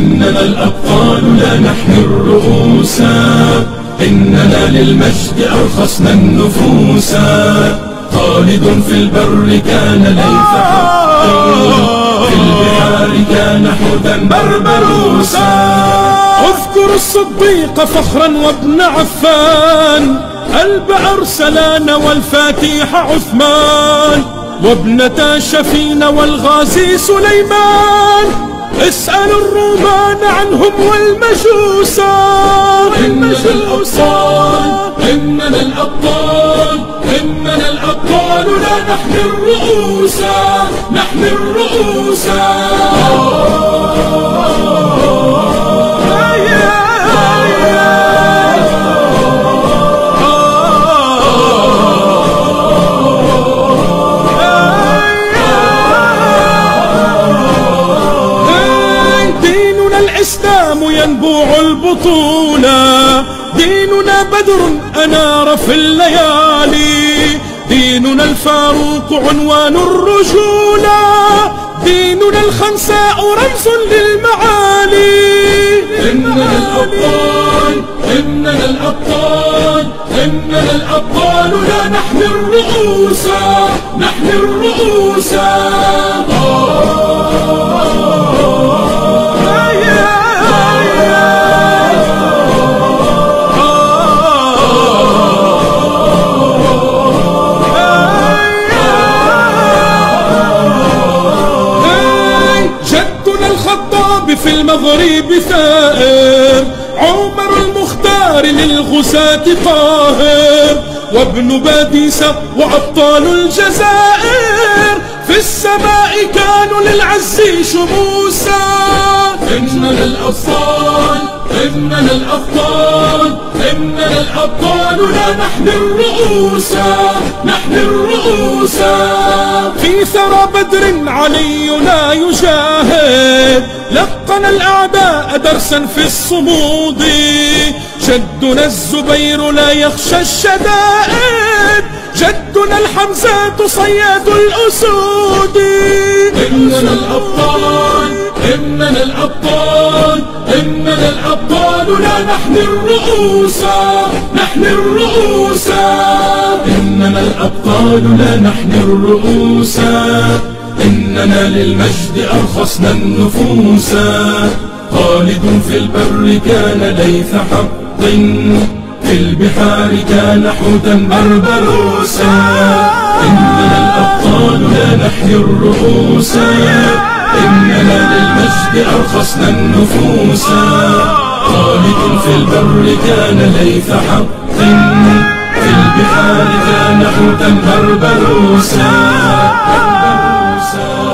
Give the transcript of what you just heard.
إننا الأبطال لا نحمي الرؤوس، إننا للمجد أرخصنا النفوس. خالد في البر كان ليث حق، في البحار كان حوتا بربروسا. اذكر الصديق فخرا وابن عفان، قلب أرسلان والفاتح عثمان، وابنة شفين والغازي سليمان. اسأل الرومان عنهم والمجوسا. إننا الأبطال، إننا الأبطال، إننا الأبطال لا نحمي الرؤوس، نحمي الرؤوس. الإسلام ينبوع البطولة، ديننا بدر أنار في الليالي، ديننا الفاروق عنوان الرجولة، ديننا الخنساء رمز للمعالي. إننا الأبطال، إننا الأبطال، إننا الأبطال لا نحمي الرؤوس، نحمي الرؤوس. في المغرب ثائر، عمر المختار للغزاة قاهر، وابن باديسة وأبطال الجزائر، في السماء كانوا للعز شموسا. إننا الأبطال، إننا الأبطال، إننا الأبطال لا نحمي الرؤوس، نحمي الرؤوس. في ثرى بدر علينا يجاهد، لقن الأعداء درسا في الصمود، جدنا الزبير لا يخشى الشدائد، جدنا الحمزة صياد الأسود. إننا الأبطال، إننا الأبطال، إننا الأبطال لا نحمي الرؤوس، نحمي الرؤوس. إننا الأبطال لا نحمي الرؤوس، إننا للمجد أرخصنا النفوس. خالد في البر كان ليث حق، في البحار كان حوتا بربروسا. إننا الأبطال لا نحمي الرؤوس، إننا للمجد أرخصنا النفوس. خالد في البر كان ليث حق، في البحار كان حوتا بربروسا.